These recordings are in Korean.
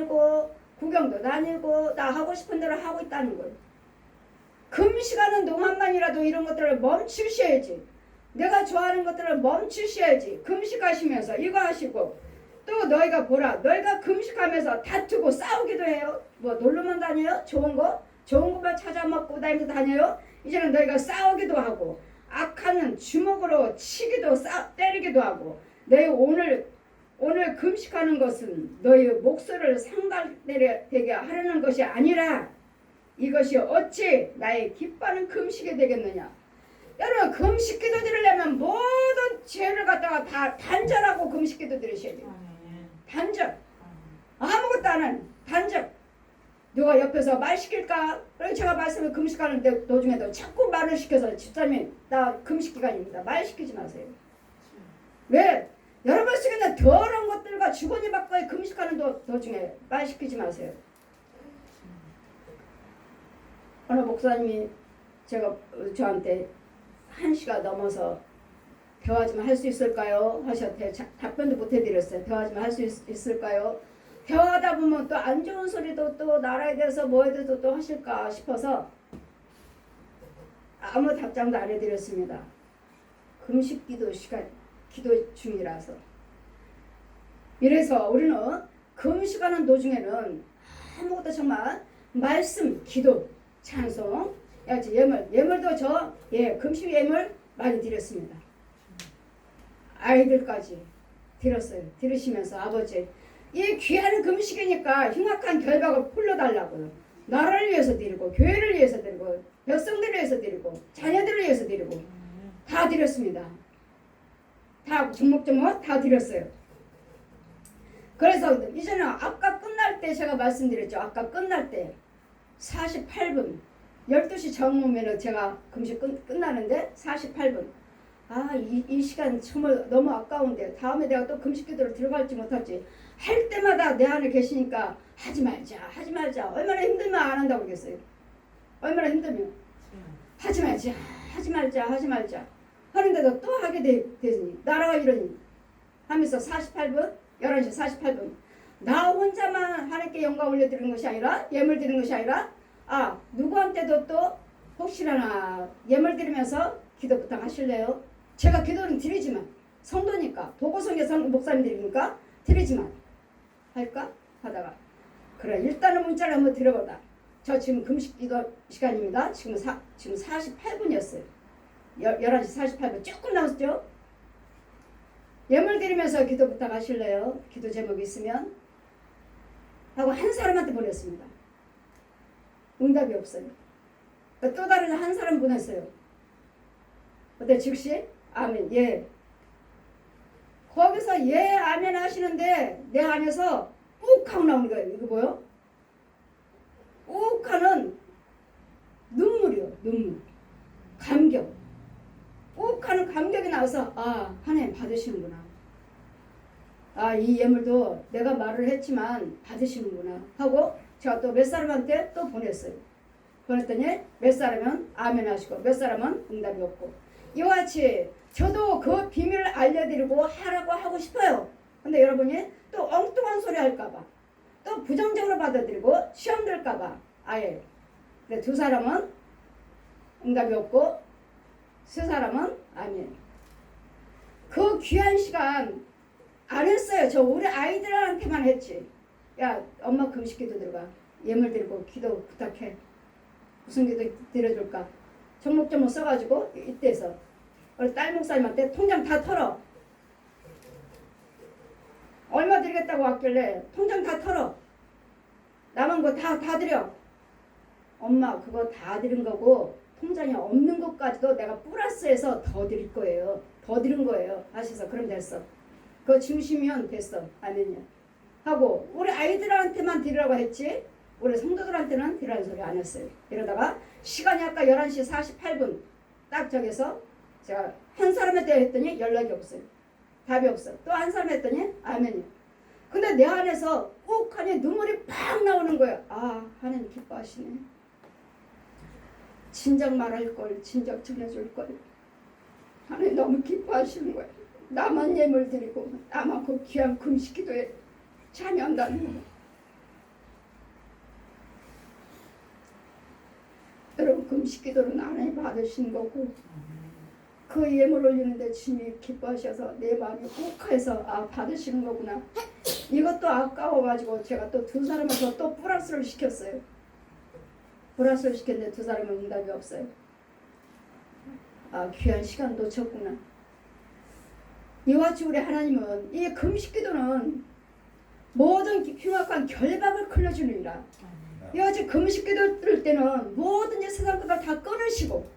다니고 구경도 다니고 나 하고 싶은 대로 하고 있다는 거예요. 금식하는 동안만이라도 이런 것들을 멈추셔야지. 내가 좋아하는 것들을 멈추셔야지. 금식하시면서 이거 하시고 또 너희가 보라. 너희가 금식하면서 다투고 싸우기도 해요. 뭐 놀러만 다녀요? 좋은 것만 찾아 먹고 다니면서 다녀요? 이제는 너희가 싸우기도 하고 악하는 주먹으로 치기도 때리기도 하고 너희 오늘 금식하는 것은 너희 목소리를 상달되게 하려는 것이 아니라 이것이 어찌 나의 기뻐하는 금식이 되겠느냐. 여러분 금식 기도 드리려면 모든 죄를 갖다가 다 단절하고 금식 기도 드리셔야 돼요. 단절. 아무것도 안 하는 단절. 누가 옆에서 말 시킬까? 그래서 제가 말씀을 금식하는 도중에도 자꾸 말을 시켜서 집사님이 나 금식 기간입니다. 말 시키지 마세요. 왜? 여러분 속에 있는 더러운 것들과 주거니 받고 금식하는 도중에 말 시키지 마세요. 어느 목사님이 저한테 1시가 넘어서 대화 좀 할 수 있을까요? 하셨대. 답변도 못 해드렸어요. 대화 좀 할 수 있을까요? 대화하다 보면 또 안 좋은 소리도 또 나라에 대해서 뭐에 대해서 또 하실까 싶어서 아무 답장도 안 해드렸습니다. 금식 기도 중이라서. 이래서 우리는 금식하는 도중에는 아무것도 정말 말씀, 기도, 찬송, 예물도 금식 예물 많이 드렸습니다. 아이들까지 드렸어요. 들으시면서 아버지 이 귀한 금식이니까 흉악한 결박을 풀러달라고요. 나라를 위해서 드리고 교회를 위해서 드리고 백성들을 위해서 드리고 자녀들을 위해서 드리고 다 드렸습니다. 다 조목조목 다 드렸어요. 그래서 이제는 아까 끝날 때 제가 말씀드렸죠. 아까 끝날 때 48분 12시 정오면 제가 금식 끝나는데 48분 이 시간 정말 너무 아까운데 다음에 내가 또 금식 기도로 들어갈지 못할지 할 때마다 내 안에 계시니까 하지 말자 얼마나 힘들면 안 한다고 그러겠어요. 얼마나 힘들면 하지 말자 하는데도 또 하게 되니 나라가 이러니 하면서 48분 11시 48분 나 혼자만 하나님께 영광 올려드리는 것이 아니라 예물 드리는 것이 아니라 누구한테도 또 혹시나 예물 드리면서 기도 부탁하실래요? 제가 기도는 드리지만 성도니까 보고성교 목사님들이니까 드리지만 할까? 하다가 그래 일단은 문자를 한번 드려보다. 저 지금 금식 기도 시간입니다. 지금 48분이었어요. 11시 48분 조금 남았죠? 예물 드리면서 기도 부탁하실래요? 기도 제목이 있으면 하고 한 사람한테 보냈습니다. 응답이 없어요. 또 다른 한 사람 보냈어요. 그때 즉시 아멘 예. 거기서 예 아멘 하시는데 내 안에서 욱 하고 나오는 거예요. 이거 뭐요? 욱 하는 눈물이요. 눈물. 감격. 욱 하는 감격이 나와서 하나님 받으시는구나. 이 예물도 내가 말을 했지만 받으시는구나 하고 제가 또 몇 사람한테 또 보냈어요. 보냈더니 몇 사람은 아멘 하시고 몇 사람은 응답이 없고 이와 같이 저도 그 비밀을 알려드리고 하라고 하고 싶어요. 근데 여러분이 또 엉뚱한 소리 할까봐 또 부정적으로 받아들이고 시험 들까봐 아예 근데 두 사람은 응답이 없고 세 사람은 아멘. 그 귀한 시간 안 했어요. 저 우리 아이들한테만 했지. 야 엄마 금식기도 들어가. 예물 드리고 기도 부탁해. 무슨 기도 드려줄까? 정목점목 써가지고 이때서 우리 딸 목사님한테 통장 다 털어. 얼마 드리겠다고 왔길래 통장 다 털어. 남은 거 다 드려. 엄마 그거 다 드린 거고 통장에 없는 것까지도 내가 플러스해서 더 드릴 거예요. 더 드린 거예요. 하셔서 그럼 됐어. 그거 중시면 됐어. 아멘요. 하고 우리 아이들한테만 드리라고 했지 우리 성도들한테는 드리라는 소리 안 했어요. 이러다가 시간이 아까 11시 48분 딱 저기서 제가 한 사람한테 했더니 연락이 없어요. 답이 없어. 또 한 사람 했더니 아멘이요. 근데 내 안에서 욱 하니 눈물이 팍 나오는 거예요. 하나님 기뻐하시네. 진작 말할 걸 진작 전해줄 걸. 하나님 너무 기뻐하시는 거예요. 나만 예물 드리고 나만 그 귀한 금식 기도에 참여한다는 거. 금식 기도는 하나님 받으신 거고 그 예물 올리는데 주님이 기뻐하셔서 내 마음이 욱해서 받으시는 거구나. 이것도 아까워가지고 제가 또 두 사람한테 또 플러스를 시켰어요. 플러스를 시켰는데 두 사람은 응답이 없어요. 귀한 시간 놓쳤구나. 이와 같이 우리 하나님은 이 금식 기도는 모든 흉악한 결박을 걸러주느니라. 이와 같이 금식 기도 들 때는 모든 세상 것들 다 끊으시고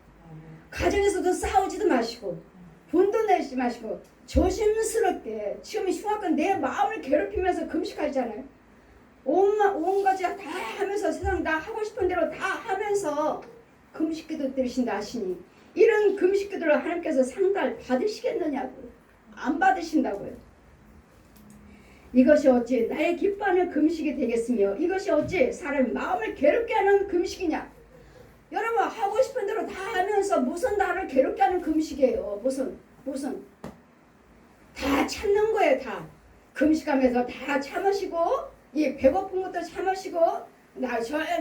가정에서도 싸우지도 마시고 분도 내지 마시고 조심스럽게 지금 흉악한 내 마음을 괴롭히면서 금식하잖아요. 온 가지 다 하면서 세상 다 하고 싶은 대로 다 하면서 금식 기도 드리신다 하시니 이런 금식 기도를 하나님께서 상달 받으시겠느냐고요. 안 받으신다고요. 이것이 어찌 나의 기뻐하는 금식이 되겠으며 이것이 어찌 사람의 마음을 괴롭게 하는 금식이냐. 여러분 하고 싶은 대로 다 하면서 무슨 나를 괴롭게 하는 금식이에요. 무슨 다 참는 거예요. 다 금식하면서 다 참으시고 이 배고픈 것도 참으시고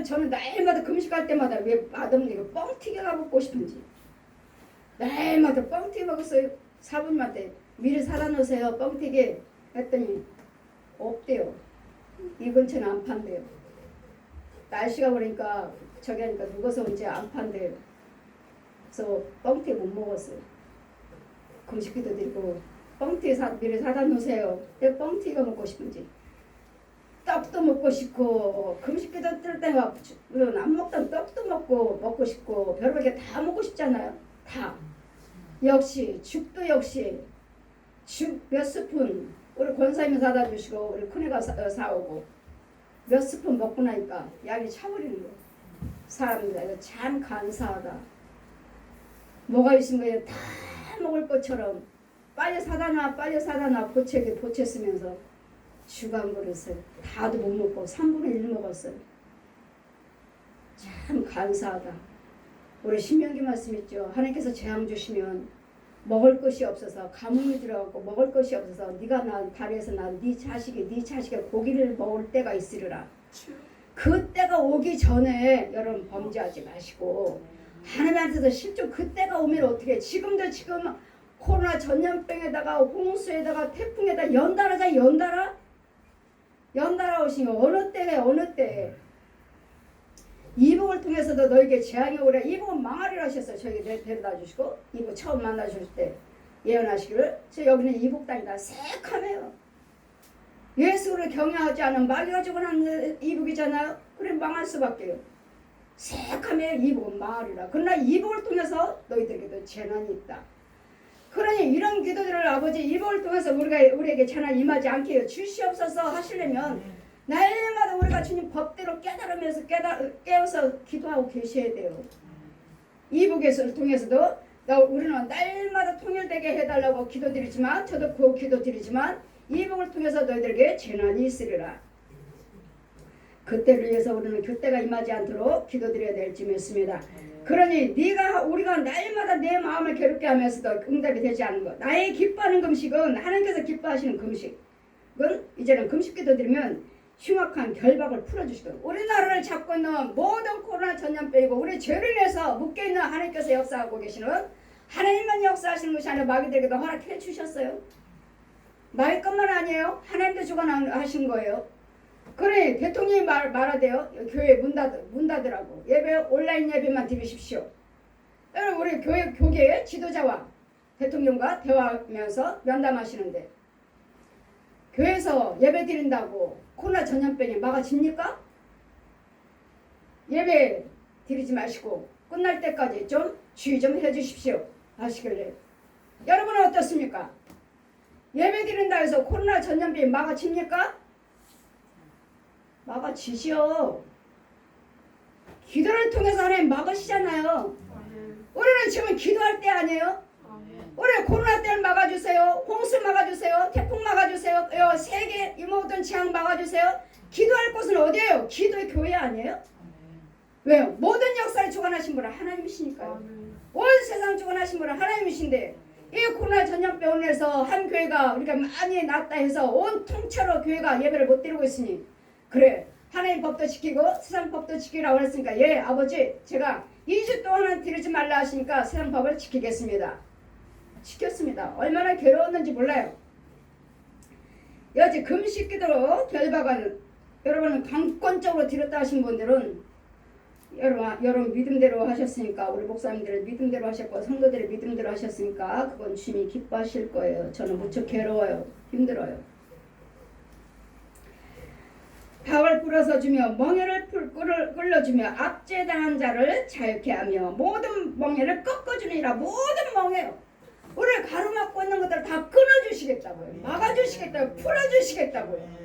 저는 날마다 금식할 때마다 왜 맛없는 거 뻥튀기가 먹고 싶은지 날마다 뻥튀기 먹었어요. 사부님한테 미리 사다 놓으세요 뻥튀기 했더니 없대요. 이 근처는 안 판대요. 날씨가 그러니까 저기 하니까 누워서 이제 안 판대요. 그래서 뻥튀기 못 먹었어요. 금식기도 드리고 뻥튀기 미리 사다 놓으세요. 내 뻥튀기가 먹고 싶은지 떡도 먹고 싶고 금식기도 들 때가 안 먹던 떡도 먹고 싶고 별별 게 다 먹고 싶잖아요. 다 역시 죽도 역시 죽 몇 스푼 우리 권사님이 사다 주시고 우리 큰애가 사오고 몇 스푼 먹고 나니까 약이 차버리는 거예요. 사람들 참 간사하다. 뭐가 있은 거예요. 다 먹을 것처럼 빨리 사다 놔 보채 쓰면서 주간 그릇을 다도 못 먹고 3분의 1 먹었어요. 참 간사하다. 우리 신명기 말씀 있죠. 하나님께서 재앙 주시면 먹을 것이 없어서 가뭄이 들어가고 먹을 것이 없어서 네가 난 다리에서 난 네 자식이 고기를 먹을 때가 있으리라. 그 때가 오기 전에 여러분 범죄하지 마시고 하나님한테서 실종 그 때가 오면 어떻게 지금 코로나 전염병에다가 홍수에다가 태풍에다가 연달아 오시면 어느 때에 이복을 통해서도 너에게 재앙이 오라. 이복은 망하리라 하셨어요. 저에게 데려다 주시고 이복 처음 만나 주실 때 예언하시기를 저 여기는 이복 땅이다. 새카매요. 예수를 경외하지 않은 마귀가 주관하는 이복이잖아요. 그래 망할 수밖에요. 새카매요. 이복은 망하리라. 그러나 이복을 통해서 너희들에게도 재난이 있다. 그러니 이런 기도들을 아버지 이복을 통해서 우리에게 재난 임하지 않게 해요. 주시옵소서 하시려면 날마다 우리가 주님 법대로 깨달으면서 깨어서 기도하고 계셔야 돼요. 이복에서를 통해서도 우리는 날마다 통일되게 해달라고 기도드리지만 저도 그 기도드리지만 이복을 통해서 너희들에게 재난이 있으리라. 그때를 위해서 우리는 그때가 임하지 않도록 기도드려야 될 쯤이었습니다. 그러니 우리가 날마다 내 마음을 괴롭게 하면서도 응답이 되지 않는 것. 나의 기뻐하는 금식은 하나님께서 기뻐하시는 금식은 이제는 금식 기도드리면 흉악한 결박을 풀어주시고 우리나라를 잡고 있는 모든 코로나 전염병이고 우리 죄를 인해서 묶여있는 하나님께서 역사하고 계시는 하나님만 역사하시는 것이 아니라 마귀들에게도 허락해 주셨어요. 마귀 것만 아니에요. 하나님도 주관하신 거예요. 그래 대통령이 말하대요. 교회 문 닫으라고. 예배 온라인 예배만 드리십시오. 여러분 우리 교계의 지도자와 대통령과 대화하면서 면담하시는데 교회에서 예배 드린다고 코로나 전염병이 막아집니까? 예배 드리지 마시고 끝날 때까지 좀 주의 좀 해주십시오 하시길래 여러분은 어떻습니까? 예배 드린다 해서 코로나 전염병이 막아집니까? 막아지시오. 기도를 통해서 하나님 막으시잖아요. 우리는 지금 기도할 때 아니에요? 우리 코로나 때를 막아주세요. 홍수 막아주세요. 태풍 막아주세요. 세계 이 모든 재앙 막아주세요. 기도할 곳은 어디예요? 기도의 교회 아니에요? 왜요? 모든 역사를 주관하신 분은 하나님이시니까요. 온 세상 주관하신 분은 하나님이신데 이 코로나 전염병을 해서 한 교회가 우리가 많이 낫다 해서 온 통째로 교회가 예배를 못 드리고 있으니 그래 하나님 법도 지키고 세상 법도 지키라고 했으니까 예 아버지 제가 2주 동안은 드리지 말라 하시니까 세상 법을 지키겠습니다. 지켰습니다. 얼마나 괴로웠는지 몰라요. 여지 금식기도로 결박을 여러분은 강권적으로 드렸다 하신 분들은 여러분 믿음대로 하셨으니까, 우리 목사님들의 믿음대로 하셨고 성도들의 믿음대로 하셨으니까 그건 주님이 기뻐하실 거예요. 저는 무척 괴로워요. 힘들어요. 닭을 불어서 주며 멍에를 끌어주며 압제당한 자를 자유케 하며 모든 멍에를 꺾어주니라. 모든 멍에요. 우리를 가로막고 있는 것들을 다 끊어주시겠다고요. 막아주시겠다고요. 풀어주시겠다고요.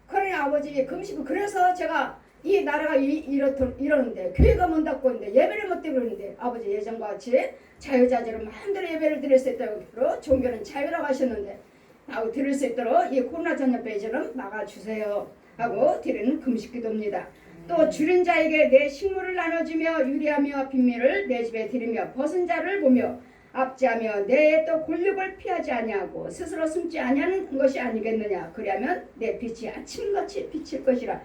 그러니 아버지 금식, 그래서 제가 이 나라가 이러는데 교회가 문 닫고 있는데 예배를 못 드리고 있는데 아버지 예전과 같이 자유자재로 마음대로 예배를 드릴 수 있도록 종교는 자유라고 하셨는데 하고 드릴 수 있도록 이 코로나 전염병처럼 막아주세요 하고 드리는 금식기도입니다. 또 줄인 자에게 내 식물을 나눠주며 유리하며 빈미를 내 집에 드리며 벗은 자를 보며 압제하며 내 또 곤욕을 피하지 아니하고 스스로 숨지 아니하는 것이 아니겠느냐. 그리하면 내 빛이 아침같이 비칠 것이라.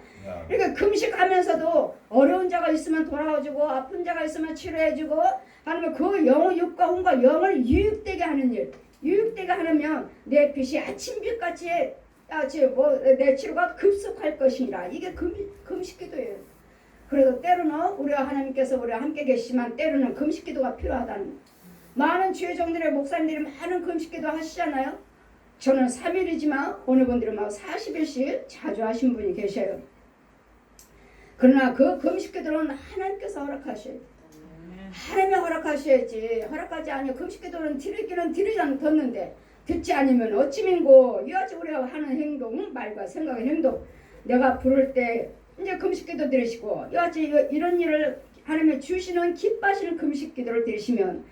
그러니까 금식하면서도 어려운 자가 있으면 돌아와주고 아픈 자가 있으면 치료해주고 하는 그 영의 육과 혼과 영을 유익되게 하는 일, 유익되게 하면 내 빛이 아침빛같이 내 치료가 급속할 것이니라. 이게 금식기도예요. 그래도 때로는 우리와 하나님께서 우리와 함께 계시지만 때로는 금식기도가 필요하다는, 많은 주의종들의 목사님들이 많은 금식기도 하시잖아요. 저는 3일이지만 어느 분들은 막 40일씩 자주 하신 분이 계셔요. 그러나 그 금식기도는 하나님께서 허락하셔야 돼요. 하나님이 허락하셔야지. 허락하지 않으면 금식기도는 드리기는 드리지 않겠는데 듣지 않으면 어찌 민고. 이와지 우리가 하는 행동, 말과 생각의 행동, 내가 부를 때 이제 금식기도 드리시고 이와지 이런 일을 하나님이 주시는 기뻐하시는 금식기도를 드리시면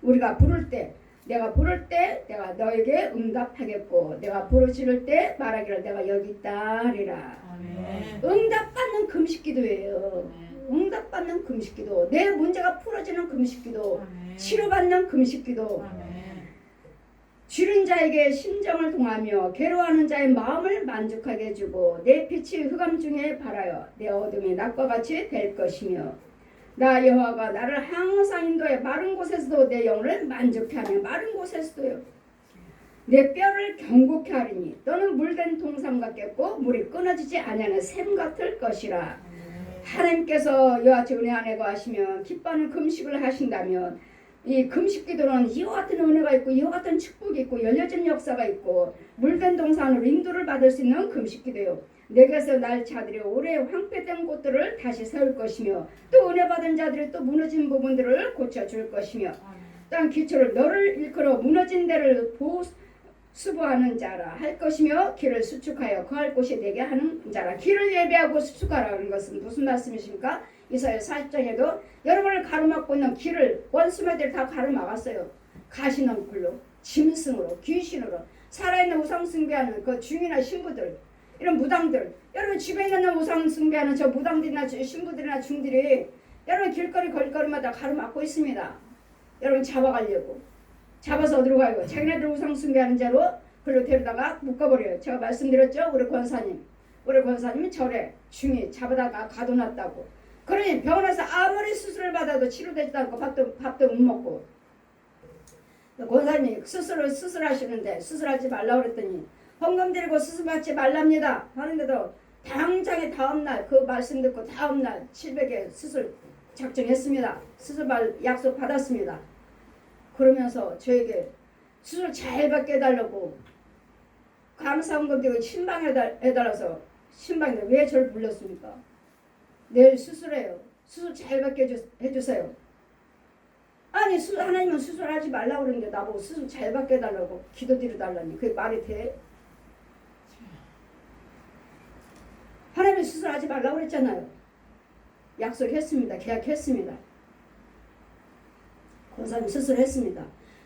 우리가 부를 때, 내가 부를 때 내가 너에게 응답하겠고 내가 부르짖을 때 말하기를 내가 여기 있다 하리라. 응답받는 금식기도예요. 응답받는 금식기도, 내 문제가 풀어지는 금식기도, 치료받는 금식기도. 줄인 자에게 심정을 동하며 괴로워하는 자의 마음을 만족하게 해주고 내 빛이 흑암 중에 발하여 내 어둠이 낮과 같이 될 것이며 나 여호와가 나를 항상 인도해 마른 곳에서도 내 영혼을 만족해 하며 마른 곳에서도요 내 뼈를 경고케 하리니 너는 물된 동상 같겠고 물이 끊어지지 아니하는 샘 같을 것이라. 하나님께서 여호와의 은혜 안에 거하시면 기뻐하는 금식을 하신다면 이 금식기도는 이와 같은 은혜가 있고 이와 같은 축복이 있고 열려진 역사가 있고 물된 동산으로 인도를 받을 수 있는 금식기도요. 내게서 날 자들이 오래 황폐된 곳들을 다시 세울 것이며 또 은혜 받은 자들이 또 무너진 부분들을 고쳐줄 것이며 땅 기초를 너를 일컬어 무너진 데를 수보하는 자라 할 것이며 길을 수축하여 거할 곳이 되게 하는 자라. 길을 예비하고 수축하라는 것은 무슨 말씀이십니까? 이사야 40장에도 여러분을 가로막고 있는 길을 원수매들 다 가로막았어요. 가시는 불로, 짐승으로, 귀신으로, 살아있는 우상 숭배하는 그 중이나 신부들, 이런 무당들, 여러분 집에 있는 우상 숭배하는 저 무당들이나 신부들이나 중들이 여러분 길거리 거리마다 가로막고 있습니다. 여러분 잡아가려고. 잡아서 어디로 가요? 자기네들 우상 숭배하는 자로 그걸로 데려다가 묶어버려요. 제가 말씀드렸죠? 우리 권사님은 절에 중이 잡아다가 가둬놨다고. 그러니 병원에서 아무리 수술을 받아도 치료되지도 않고 밥도 못 먹고. 권사님 수술하시는데 수술하지 말라고 그랬더니 헌금 드리고 수술받지 말랍니다 하는데도 당장에 다음날 그 말씀 듣고 다음날 700에 수술 작정했습니다. 수술받을 약속 받았습니다. 그러면서 저에게 수술 잘 받게 해달라고 감사헌금 드리고 신방해달라서 신방에 왜 저를 불렀습니까? 내일 수술해요. 수술 잘 받게 해주세요. 아니 하나님은 수술하지 말라고 그러는데 나보고 수술 잘 받게 해달라고 기도드려달라니 그게 말이 돼? 하나님은 수술하지 말라고 그랬잖아요. 약속했습니다. 계약했습니다. 권사님 수술했습니다.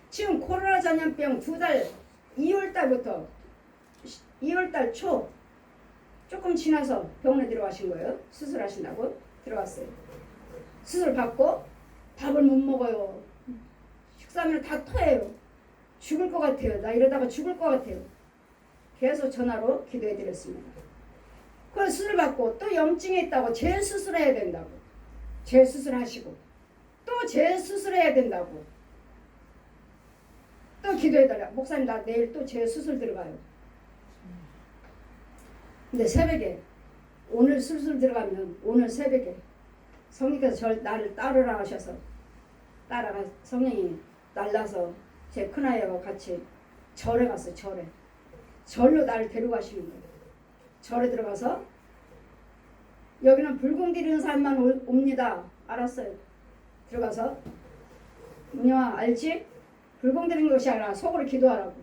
지금 코로나 전염병 2달 2월달부터 2월달 초 조금 지나서 병원에 들어가신 거예요. 수술하신다고 들어갔어요. 수술 받고 밥을 못 먹어요. 식사하면 다 토해요. 죽을 것 같아요. 나 이러다가 죽을 것 같아요. 계속 전화로 기도해 드렸습니다. 그래서 수술 받고 또 염증이 있다고 재수술해야 된다고. 재수술하시고 또 재수술해야 된다고. 또 기도해달라. 목사님 나 내일 또 재수술 들어가요. 근데 새벽에 오늘 수술 들어가면 오늘 새벽에 성령께서 나를 따르라 하셔서 따라가 성령이 날라서 제 큰아이하고 같이 절에 갔어요. 절로 나를 데려가시는 거예요. 절에 들어가서 여기는 불공 드리는 사람만 옵니다. 알았어요. 들어가서 문영아 알지? 불공 드리는 것이 아니라 속으로 기도하라고.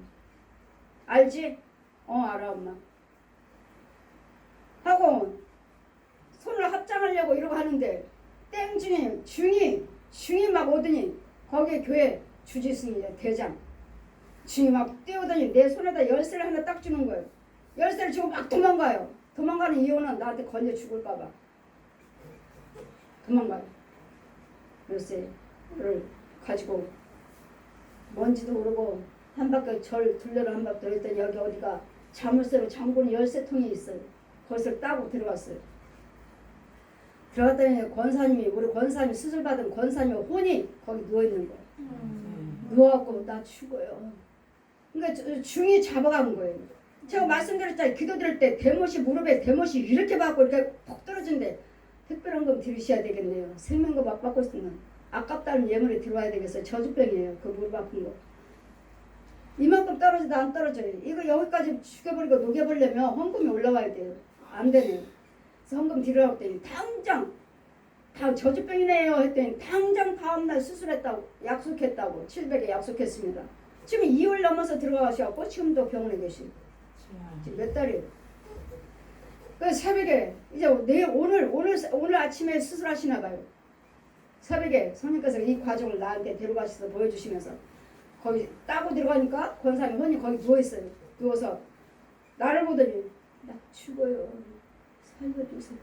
알지? 알아 엄마. 하고 손을 합장하려고 이러고 하는데 땡중이 중이 막 오더니 거기에 교회 주지스님 대장 중이 막 뛰어오더니 내 손에다 열쇠를 하나 딱 주는 거예요. 열쇠를 주고 막 도망가요. 도망가는 이유는 나한테 걸려 죽을까봐 도망가요. 열쇠를 가지고 뭔지도 모르고 한 바퀴 절 둘레로 한 바퀴 돌렸더니 여기 어디가 자물쇠로 잠그는 열쇠통이 있어요. 거기서 따고 들어갔어요. 들어갔더니 우리 권사님 수술받은 권사님 혼이 거기 누워있는 거예요. 누워갖고 나 죽어요. 그러니까 중이 잡아간 거예요. 제가 말씀드렸잖아요. 기도 드릴 때 무릎에 대못이 이렇게 받고 이렇게 푹 떨어진데 특별한 건 들으셔야 되겠네요. 생명과 맞받고 있으면 아깝다는 예물이 들어와야 되겠어요. 저주병이에요. 그 무릎 아픈 거. 이만큼 떨어지도 안 떨어져요. 이거 여기까지 죽여버리고 녹여버리려면 헌금이 올라와야 돼요. 안 되네요. 그래서 헌금 드리라고 했더니 당장 다 저주병이네요 했더니 당장 다음날 수술했다고 약속했다고 700에 약속했습니다. 지금 2월 넘어서 들어가셔갖고 지금도 병원에 계시고 지금 몇 달이에요. 그 새벽에 이제 오늘 아침에 수술하시나 봐요. 새벽에 성령께서 이 과정을 나한테 데려가셔서 보여주시면서 거기 따고 들어가니까 권사님 혼이 거기 누워있어요. 누워서 나를 보더니 나 죽어요. 살려주세요.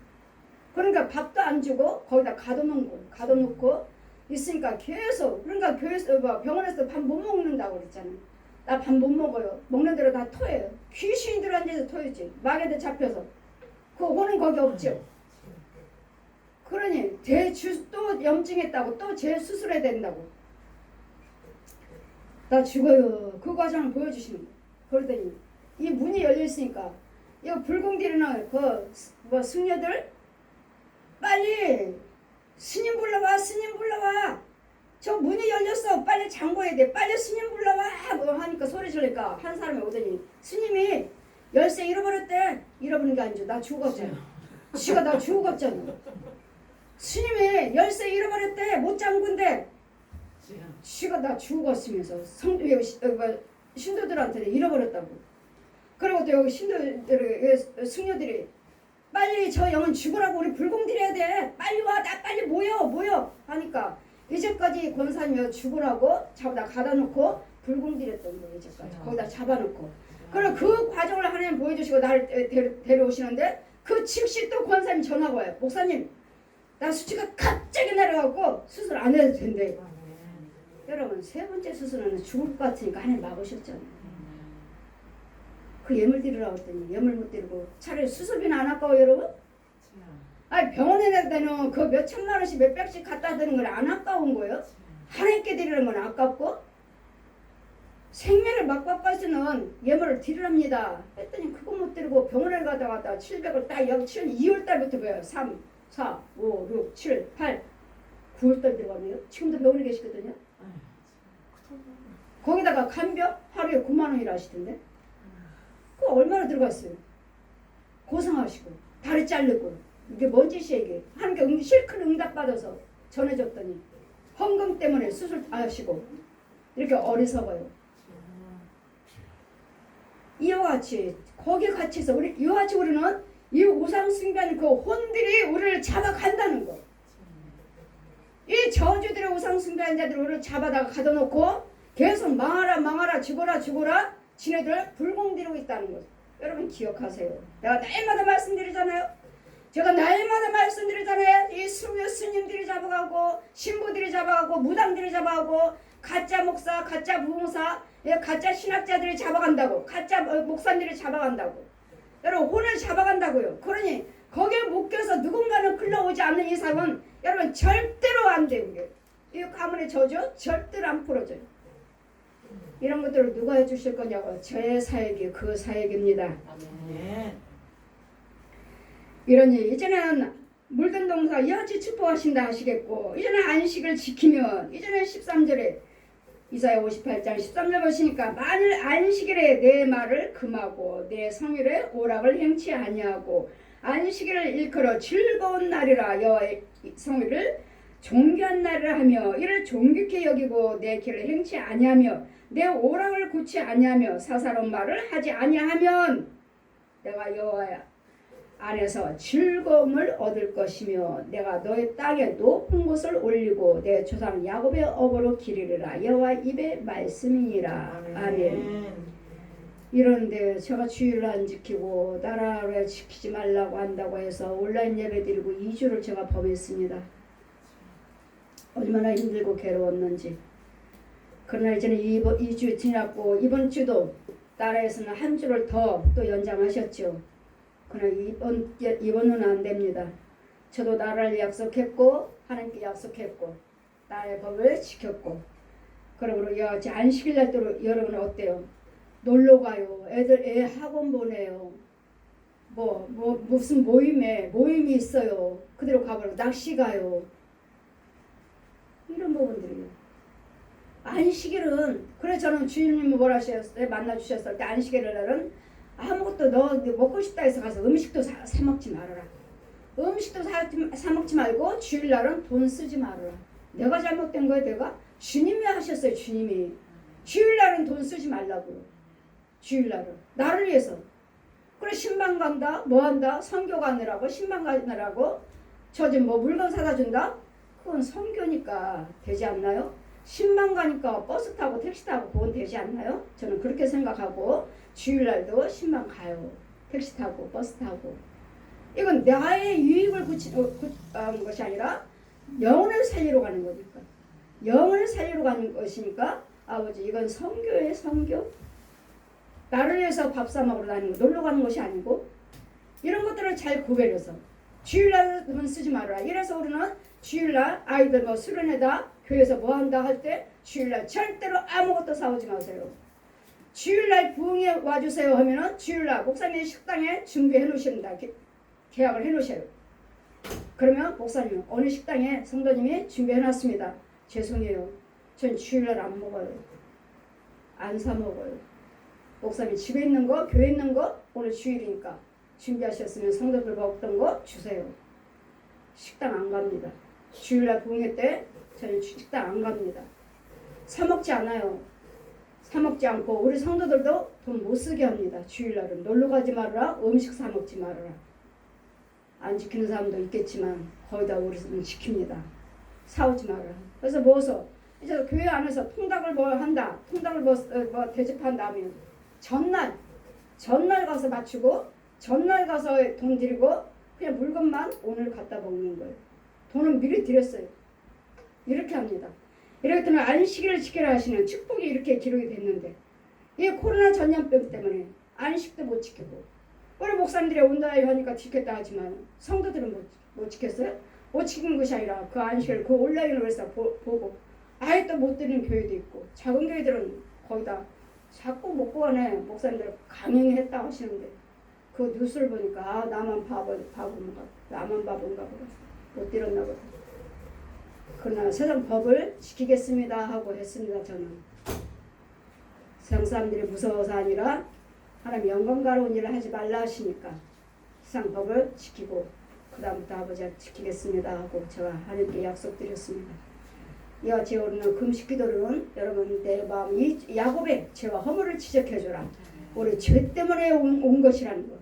그러니까 밥도 안 주고 거기다 가둬놓고 있으니까 계속 그러니까 교회에서 병원에서 밥 못 먹는다고 그랬잖아요. 나 밥 못 먹어요. 먹는 대로 다 토해요. 귀신이 들어앉아서 토했지. 마개도 잡혀서. 그 혼은 거기 없죠. 그러니 또 염증했다고 또 재수술해야 된다고. 나 죽어요. 그 과정을 보여주시는 거예요. 그러더니 이 문이 열려있으니까 이거 불공들이나 승려들 빨리 스님 불러와. 저 문이 열렸어. 빨리 잠궈야 돼. 빨리 스님 불러와. 뭐 하니까 소리 지르니까 한 사람이 오더니 스님이 열쇠 잃어버렸대. 잃어버린 게 아니죠. 나 죽었잖아. 지가 나 죽었잖아. 스님이 열쇠 잃어버렸대. 못 잠근대. 지가 나 죽었으면서 신도들한테 잃어버렸다고. 그리고 또 여기 승려들이 빨리 저 영은 죽으라고 우리 불공 드려야 돼. 빨리 와. 나 빨리 모여 하니까 이제까지 권사님이 죽으라고 잡아다 가다놓고 불공 드렸던 거예요. 이제까지 거기다 잡아놓고. 그리고 그 과정을 하나님 보여주시고 나를 데려오시는데 그 즉시 또 권사님이 전화가 와요. 목사님 나 수치가 갑자기 내려가고 수술 안 해도 된대. 여러분 세 번째 수술은 죽을 것 같으니까 하나님 막으셨잖아요. 그 예물 드리라고 했더니 예물 못 드리고 차라리 수술비는 안 아까워 여러분? 아니 병원에 내는 그 몇 천만 원씩 몇 백씩 갖다 드는 건 안 아까운 거예요? 하나님께 드리는 건 아깝고 생명을 막바꿔서는 예물을 드리랍니다 했더니 그거 못 드리고 병원에 가다가 700을 딱 여기 2월 달부터 배워요. 3, 4, 5, 6, 7, 8, 9월 달 들어가네요. 지금도 병원에 계시거든요. 거기다가 간병 하루에 9만 원이라 하시던데 그거 얼마나 들어갔어요. 고생하시고 다리 자르고 이게 뭔 짓이야 이게. 하나님께 실컷 응답받아서 전해줬더니 헌금 때문에 수술하시고 이렇게 어리석어요. 이와 같이 거기 같이 있어. 이와 같이 우리는 이 우상숭배하는 그 혼들이 우리를 잡아간다는 거. 이 저주들의 우상숭배하는 자들이 우리를 잡아다가 가둬놓고 계속 망하라 죽어라 지네들 불공들이고 있다는 거. 여러분 기억하세요. 내가 날마다 말씀드리잖아요. 제가 날마다 말씀드리잖아요. 이 스님들이 잡아가고 신부들이 잡아가고 무당들이 잡아가고 가짜 목사 가짜 부목사 가짜 신학자들이 잡아간다고. 가짜 목사님들이 잡아간다고. 여러분 혼을 잡아간다고요. 그러니 거기에 묶여서 누군가는 끌려오지 않는 이상은 여러분 절대로 안 돼요. 이 가문의 저주 절대로 안 풀어져요. 이런 것들을 누가 해주실 거냐고. 제 사역이 그 사역입니다. 아멘. 이러니 이제는 물든 동사 여지 축복하신다 하시겠고, 이제는 안식을 지키면, 이제는 13절에 이사야 58장 13절 보시니까 만일 안식일에 내 말을 금하고 내 성일에 오락을 행치 아니하고 안식일을 일컬어 즐거운 날이라 여호와의 성일을 존귀한 날이라 하며 이를 존귀케 여기고 내 길을 행치 아니하며 내 오락을 굳지 아니하며 사사로운 말을 하지 아니하면 내가 여호와 안에서 즐거움을 얻을 것이며 내가 너의 땅에 높은 곳을 올리고 내 조상 야곱의 업으로 기리리라. 여호와 입의 말씀이니라. 아멘. 이런데 제가 주일을 안 지키고 나라를 지키지 말라고 한다고 해서 온라인 예배 드리고 2주를 제가 범했습니다. 얼마나 힘들고 괴로웠는지. 그러나 이제는 2주 지났고 이번 주도 나라에서는 한 주를 더 또 연장하셨죠. 그러나 이번은 안 됩니다. 저도 나라를 약속했고 하나님께 약속했고 나의 법을 지켰고 그러므로 안식일 날 때 여러분은 어때요? 놀러 가요. 애 학원 보내요. 무슨 모임이 있어요. 그대로 가버려. 낚시 가요. 이런 부분들이에요. 안식일은 그래 저는 주님이 뭐라 하셨어요? 만나 주셨을 때 안식일 날은 아무것도 너 먹고 싶다 해서 가서 음식도 사 먹지 말아라. 음식도 사 먹지 말고 주일날은 돈 쓰지 말아라. 내가 잘못된 거예요. 내가 주님이 하셨어요. 주님이 주일날은 돈 쓰지 말라고. 주일날은 나를 위해서. 그래 신방 간다 뭐한다 선교 가느라고 신방 가느라고 저 지금 물건 사다 준다. 그건 선교니까 되지 않나요? 신방 가니까 버스 타고 택시 타고 그건 되지 않나요? 저는 그렇게 생각하고 주일날도 신방 가요. 택시 타고 버스 타고. 이건 나의 유익을 구하는 것이 아니라 영혼을 살리러 가는 거니까. 영혼을 살리러 가는 것이니까 아버지 이건 선교예요. 선교. 나를 위해서 밥 사 먹으러 다니는 거 놀러 가는 것이 아니고 이런 것들을 잘 구별해서 주일날 돈 쓰지 말아라. 이래서 우리는 주일날 아이들 수련회다 교회에서 뭐 한다 할 때 주일날 절대로 아무것도 사오지 마세요. 주일날 부흥에 와주세요 하면은 주일날 목사님 식당에 준비해 놓으십니다. 계약을 해 놓으셔요. 그러면 목사님 어느 식당에 성도님이 준비해 놨습니다. 죄송해요. 전 주일날 안 먹어요. 안 사 먹어요. 목사님 집에 있는 거 교회 있는 거 오늘 주일이니까 준비하셨으면 성도들 먹던 거 주세요. 식당 안 갑니다. 주일날 부흥회 때 저는 식당 안 갑니다. 사 먹지 않아요. 사 먹지 않고 우리 성도들도 돈 못 쓰게 합니다. 주일날은 놀러 가지 말아라. 음식 사 먹지 말아라. 안 지키는 사람도 있겠지만 거의 다 우리는 지킵니다. 사오지 말아라. 그래서 뭐서 이제 교회 안에서 통닭을 한다. 통닭을 대접한다 하면 전날 가서 맞추고 전날 가서 돈 드리고 그냥 물건만 오늘 갖다 먹는 거예요. 돈은 미리 드렸어요. 이렇게 합니다. 이렇게 되면 안식일을 지키라 하시는 축복이 이렇게 기록이 됐는데 이 코로나 전염병 때문에 안식도 못 지키고 우리 목사님들이 온다 하니까 지켰다 하지만 성도들은 못 지켰어요? 못 지킨 것이 아니라 그 안식을 그 온라인으로 해서 보고 아예 또 못 드리는 교회도 있고 작은 교회들은 거의 다 자꾸 먹고 가네. 목사님들 강행했다 하시는데 그 뉴스를 보니까 나만 바본가 보다. 못 들었나 보다. 그러나 세상 법을 지키겠습니다 하고 했습니다. 저는 세상 사람들이 무서워서 아니라 하나님 영광가로운 일을 하지 말라 하시니까 세상 법을 지키고 그 다음부터 아버지가 지키겠습니다 하고 제가 하나님께 약속드렸습니다. 이와 제 오르는 금식 기도는 여러분 내 마음 이 야곱의 죄와 허물을 지적해줘라. 우리 죄 때문에 온 것이라는 거.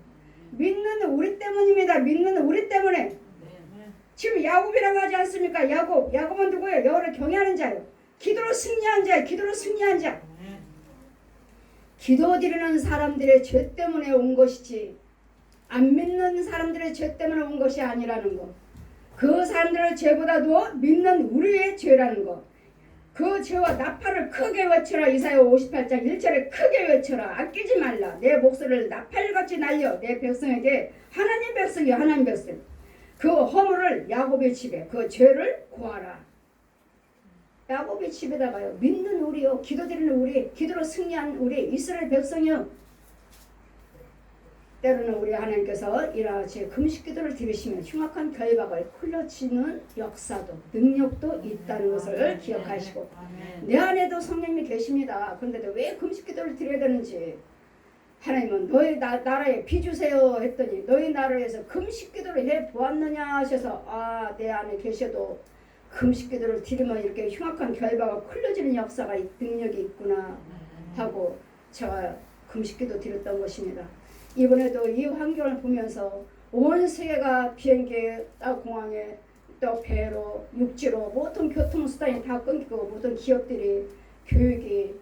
믿는 우리 때문입니다. 믿는 우리 때문에. 지금 야곱이라고 하지 않습니까? 야곱은 누구예요? 여호와를 경외하는 자예요. 기도로 승리한 자예요. 기도로 승리한 자. 기도 드리는 사람들의 죄 때문에 온 것이지 안 믿는 사람들의 죄 때문에 온 것이 아니라는 거. 그 사람들의 죄보다도 믿는 우리의 죄라는 거. 그 죄와 나팔을 크게 외쳐라. 이사야 58장 1절에 크게 외쳐라. 아끼지 말라. 내 목소리를 나팔같이 날려 내 백성에게 하나님 백성이요 하나님 백성. 그 허물을 야곱의 집에 그 죄를 고하라. 야곱의 집에다가요. 믿는 우리요. 기도드리는 우리, 기도로 승리한 우리 이스라엘 백성이요. 때로는 우리 하나님께서 이같이 금식기도를 들으시면 흉악한 결박을 흘러치는 역사도 능력도 있다는 것을 기억하시고 내 안에도 성령님이 계십니다. 그런데도 왜 금식기도를 드려야 되는지 하나님은 너희 나라에 비 주세요 했더니 너희 나라에서 금식기도를 해보았느냐 하셔서 내 안에 계셔도 금식기도를 드리면 이렇게 흉악한 결박을 흘러지는 역사가 능력이 있구나 하고 제가 금식기도 드렸던 것입니다. 이번에도 이 환경을 보면서 온 세계가 비행기에 공항에 또 배로 육지로 모든 교통수단이 다 끊기고 모든 기업들이 교육이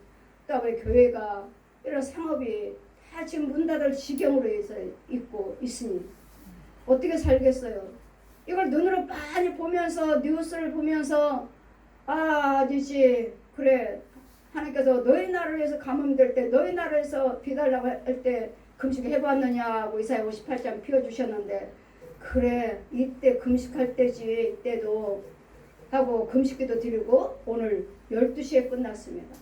또 교회가 이런 상업이 다 지금 문 닫을 지경으로 해서 있고 있으니 어떻게 살겠어요? 이걸 눈으로 많이 보면서 뉴스를 보면서 아니지 그래 하나님께서 너희 나라를 위해서 감염될 때 너희 나라에서 비달라고 할 때 금식 해봤느냐고 이사야 58장 피워주셨는데 그래 이때 금식할 때지 이때도 하고 금식기도 드리고 오늘 12시에 끝났습니다.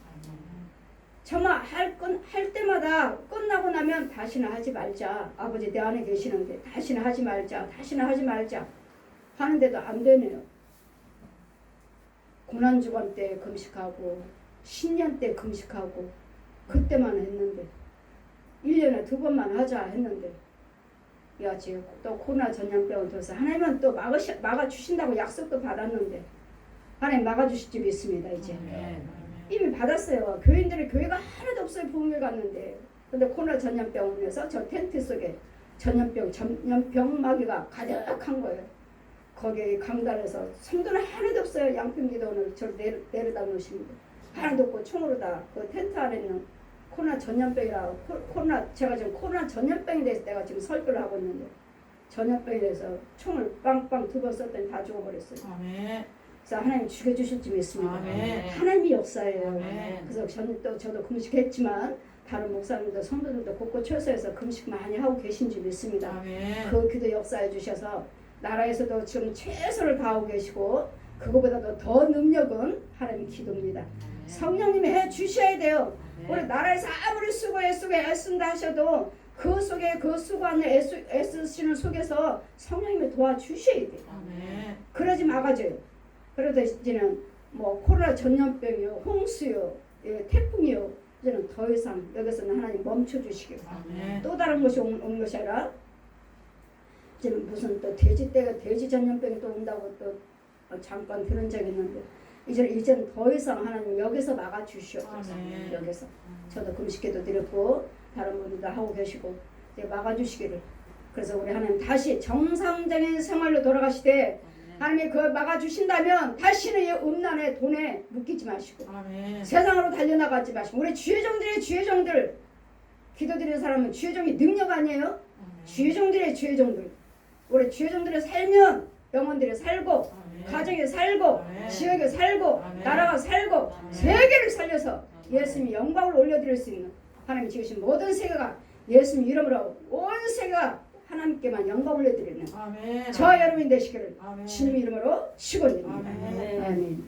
정말 할 때마다 끝나고 나면 다시는 하지 말자. 아버지 내 안에 계시는데 다시는 하지 말자. 다시는 하지 말자. 하는데도 안 되네요. 고난주간 때 금식하고 신년 때 금식하고 그때만 했는데 1년에 2번만 하자 했는데 야 지금 또 코로나 전염병을 들어서 하나님은 또 막아주신다고 약속도 받았는데 하나님 막아주실 줄이 있습니다. 이제 이미 받았어요. 교인들이 교회가 하나도 없어요. 부흥회 갔는데 근데 코로나 전염병 오면서 저 텐트 속에 전염병 마귀가 가득한 거예요. 거기에 강단에서 성도는 하나도 없어요. 양평기도원을 저를 내려다 놓으십니다. 하나도 없고 총으로 다 그 텐트 안에 있는 코로나 전염병이라 제가 지금 코로나 전염병에 대해서 내가 지금 설교를 하고 있는데 전염병에 대해서 총을 빵빵 2번 썼더니 다 죽어버렸어요. 아멘. 그래서 하나님 죽여주실 줄 믿습니다. 아멘. 하나님이 역사예요. 아멘. 그래서 저도 금식했지만 다른 목사님들 성도들도 곳곳 철서해서 금식 많이 하고 계신 줄 믿습니다. 아멘. 그 기도 역사해 주셔서 나라에서도 지금 최선을 다하고 계시고 그거보다도 더 능력은 하나님 기도입니다. 성령님이 해 주셔야 돼요. 우리 나라에서 아무리 애쓴다 하셔도 그 속에 그 수고하는 애쓰시는 속에서 성령님이 도와주셔야 돼요. 그러지 막아줘요. 그러다 이제는 뭐 코로나 전염병이요, 홍수요, 태풍이요, 이제는 더 이상 여기서는 하나님 멈춰주시기로. 또 다른 것이 온 것이 아니라 이제는 무슨 또 돼지 전염병이 또 온다고 또 잠깐 들은 적이 있는데 이제는 더 이상 하나님 여기서 막아주시옵소서. 여기서 저도 금식기도 드렸고 다른 분들도 하고 계시고 이제 막아주시기를. 그래서 우리 하나님 다시 정상적인 생활로 돌아가시되 하나님이 그걸 막아주신다면 다시는 이 음란에 돈에 묶이지 마시고 세상으로 달려나가지 마시고 우리 주의 종들 기도드리는 사람은 주의 종이 능력 아니에요? 주의 종들 우리 주의 종들이 살면 영혼들이 살고 가정에 살고 지역에 살고 나라가 살고 세계를 살려서 예수님이 영광을 올려드릴 수 있는 하나님이 지으신 모든 세계가 예수님 이름으로 온 세계가 하나님께만 영광 올려드리는 저와 여러분이 되시기를 주님 이름으로 축원드립니다. 아멘.